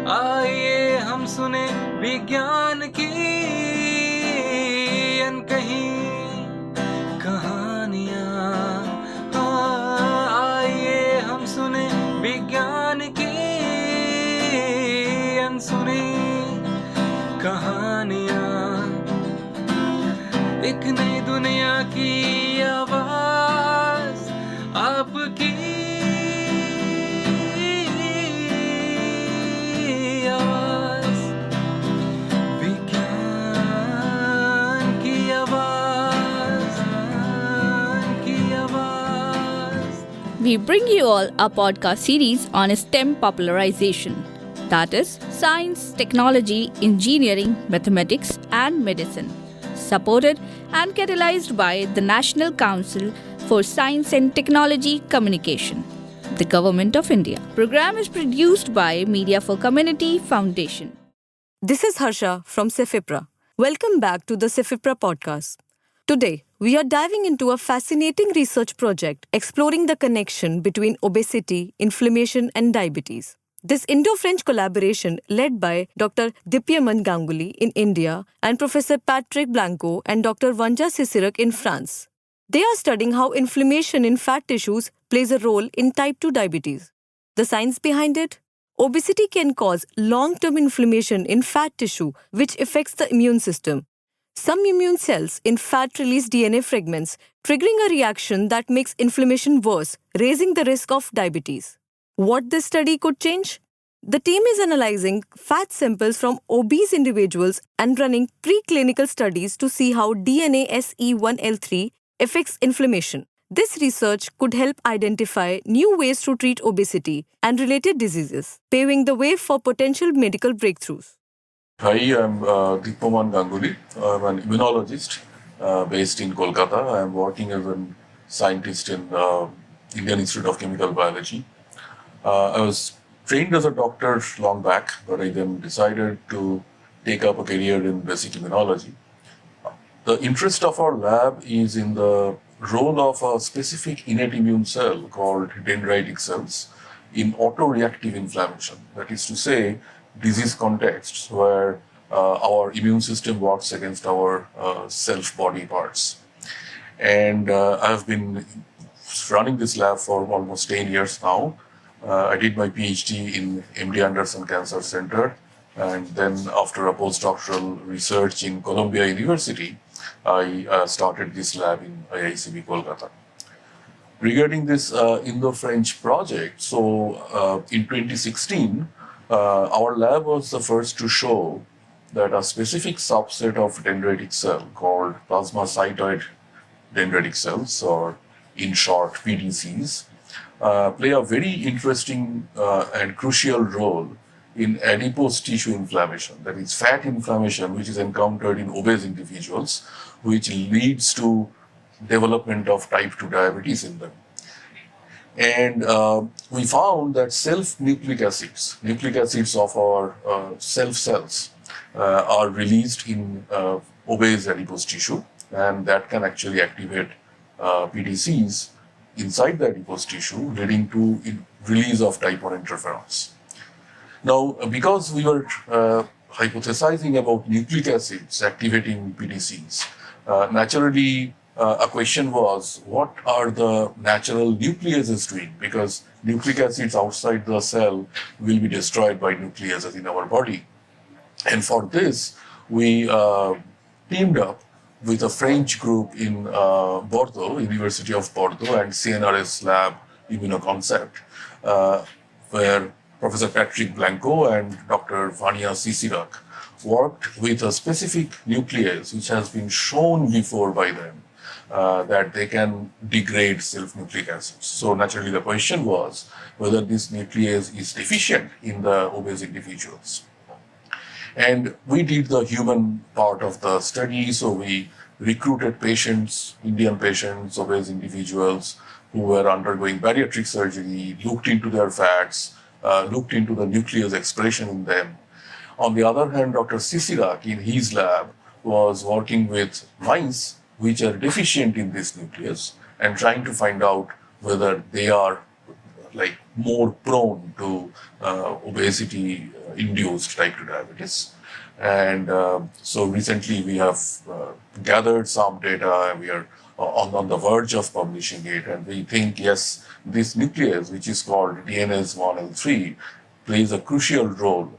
आइए हम सुने विज्ञान की अनकही कहानियाँ। आइए हम सुने विज्ञान की अनसुनी कहानियाँ। एक नई दुनिया की आवाज़ आपकी आवाज़, विज्ञान की आवाज़, की आवाज़। We bring you all a podcast series on STEM popularization, that is, science, technology, engineering, mathematics, and medicine, supported and catalyzed by the National Council for Science and Technology Communication, the Government of India. Program is produced by Media for Community Foundation. This is Harsha from Cefipra. Welcome back to the Cefipra podcast. Today, we are diving into a fascinating research project exploring the connection between obesity, inflammation, and diabetes. This Indo French collaboration, led by Dr. Dipyaman Ganguly in India and Professor Patrick Blanco and Dr. Vanja Sisirak in France. They are studying how inflammation in fat tissues plays a role in type 2 diabetes. The science behind it? Obesity can cause long-term inflammation in fat tissue, which affects the immune system. Some immune cells in fat release DNA fragments, triggering a reaction that makes inflammation worse, raising the risk of diabetes. What this study could change? The team is analyzing fat samples from obese individuals and running preclinical studies to see how DNA SE1L3 affects inflammation. This research could help identify new ways to treat obesity and related diseases, paving the way for potential medical breakthroughs. Hi, I'm Dipyaman Ganguly. I'm an immunologist based in Kolkata. I'm working as a scientist in Indian Institute of Chemical Biology. I was trained as a doctor long back, but I then decided to take up a career in basic immunology. The interest of our lab is in the role of a specific innate immune cell called dendritic cells in autoreactive inflammation. That is to say, disease contexts where our immune system works against our self-body parts. And I've been running this lab for almost 10 years now. I did my PhD in MD Anderson Cancer Center, and then after a postdoctoral research in Columbia University, I started this lab in IICB Kolkata. Regarding this Indo French project, so in 2016, our lab was the first to show that a specific subset of dendritic cell called plasmacytoid dendritic cells, or in short PDCs, play a very interesting and crucial role in adipose tissue inflammation, that is fat inflammation, which is encountered in obese individuals, which leads to development of type 2 diabetes in them. And we found that self-nucleic acids of our self cells are released in obese adipose tissue, and that can actually activate PDCs inside the adipose tissue, leading to release of type 1 interferons. Now, because we were hypothesizing about nucleic acids activating PDCs, naturally a question was, what are the natural nucleases doing? Because nucleic acids outside the cell will be destroyed by nucleases in our body. And for this, we teamed up with a French group in Bordeaux, University of Bordeaux, and CNRS lab Immunoconcept, where Professor Patrick Blanco and Dr. Vanja Sisirak worked with a specific nuclease which has been shown before by them that they can degrade self-nucleic acids. So naturally the question was whether this nuclease is deficient in the obese individuals. And we did the human part of the study, so we recruited patients, Indian patients, obese individuals who were undergoing bariatric surgery, looked into their fats, looked into the nucleus expression in them. On the other hand, Dr. Sisirak in his lab was working with mice which are deficient in this nucleus and trying to find out whether they are more prone to obesity-induced type 2 diabetes. And so recently we have gathered some data, and we are on the verge of publishing it. And we think, yes, this nuclease, which is called DNase 1L3, plays a crucial role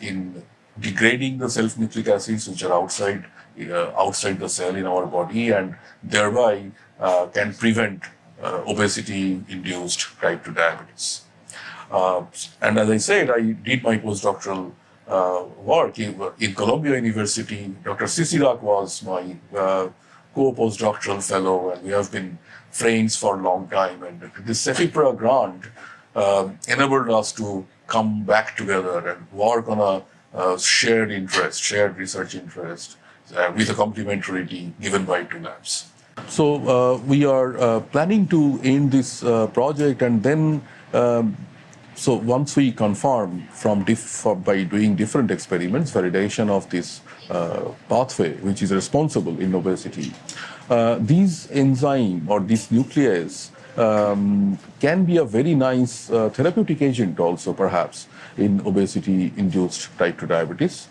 in degrading the self-nucleic acids which are outside the cell in our body, and thereby can prevent obesity-induced type 2 diabetes. And as I said, I did my postdoctoral work in Columbia University. Dr. Sisirak was my co-postdoctoral fellow, and we have been friends for a long time. And this CEFIPRA grant enabled us to come back together and work on a shared research interest with a complementarity given by two labs. So we are planning to end this project, and then so once we confirm by doing different experiments, validation of this pathway which is responsible in obesity, these enzyme or this nuclease can be a very nice therapeutic agent also, perhaps, in obesity-induced type 2 diabetes.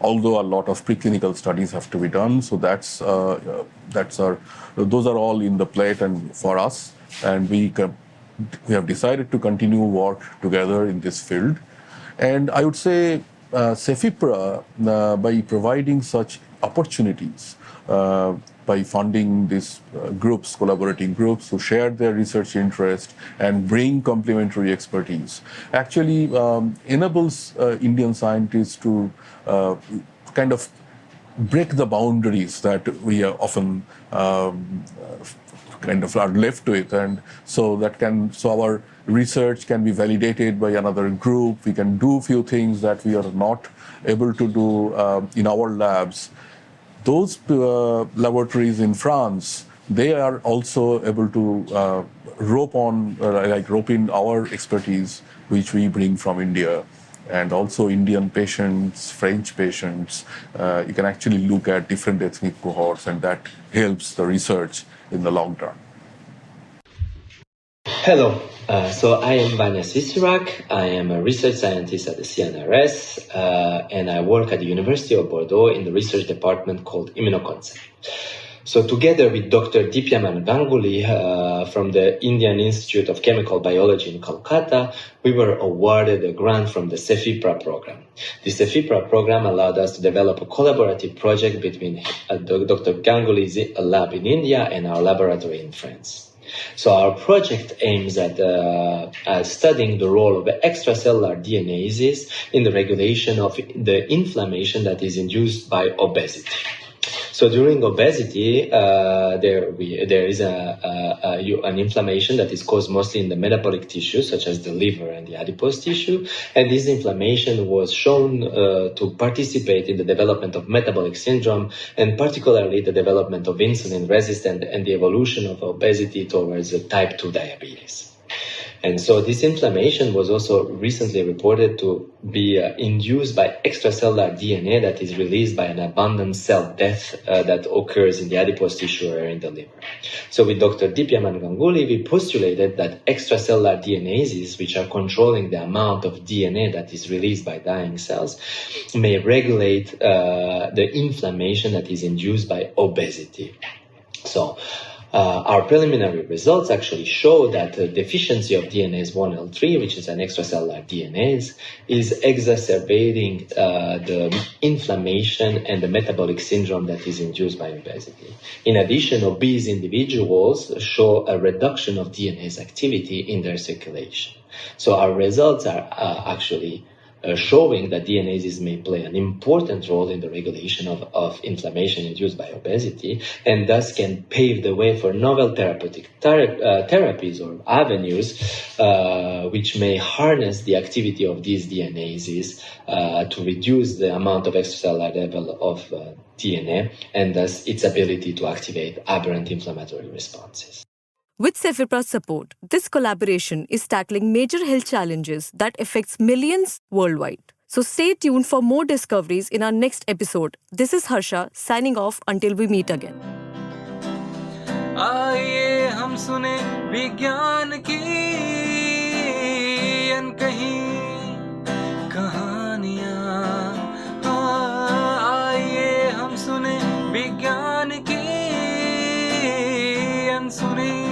Although a lot of preclinical studies have to be done, so those are all in the plate and for us, and we have decided to continue work together in this field. And I would say CEFIPRA, by providing such opportunities, by funding these collaborating groups who share their research interest and bring complementary expertise, actually enables Indian scientists to kind of break the boundaries that we are often kind of are left with, and so our research can be validated by another group. We can do few things that we are not able to do in our labs. Those laboratories in France, they are also able to rope in our expertise, which we bring from India. And also Indian patients, French patients, you can actually look at different ethnic cohorts, and that helps the research in the long term. Hello, so I am Vanya Sisirak. I am a research scientist at the CNRS, and I work at the University of Bordeaux in the research department called Immunoconsent. So together with Dr. Dipyaman Ganguly from the Indian Institute of Chemical Biology in Kolkata, we were awarded a grant from the CEFIPRA program. The CEFIPRA program allowed us to develop a collaborative project between Dr. Ganguly's lab in India and our laboratory in France. So our project aims at studying the role of extracellular DNases in the regulation of the inflammation that is induced by obesity. So during obesity, there is an inflammation that is caused mostly in the metabolic tissue, such as the liver and the adipose tissue. And this inflammation was shown to participate in the development of metabolic syndrome, and particularly the development of insulin resistance and the evolution of obesity towards type 2 diabetes. And so this inflammation was also recently reported to be induced by extracellular DNA that is released by an abundant cell death that occurs in the adipose tissue or in the liver. So with Dr. Dipyaman Ganguly, we postulated that extracellular DNases, which are controlling the amount of DNA that is released by dying cells, may regulate the inflammation that is induced by obesity. So our preliminary results actually show that the deficiency of DNase 1L3, which is an extracellular DNase, is exacerbating the inflammation and the metabolic syndrome that is induced by obesity. In addition, obese individuals show a reduction of DNase activity in their circulation. So our results are actually showing that DNases may play an important role in the regulation of inflammation induced by obesity, and thus can pave the way for novel therapeutic therapies or avenues which may harness the activity of these DNases to reduce the amount of extracellular level of DNA, and thus its ability to activate aberrant inflammatory responses. With CEFIPRA's support, this collaboration is tackling major health challenges that affects millions worldwide. So stay tuned for more discoveries in our next episode. This is Harsha signing off until we meet again. आइए हम सुने विज्ञान की विज्ञान की अनसुनी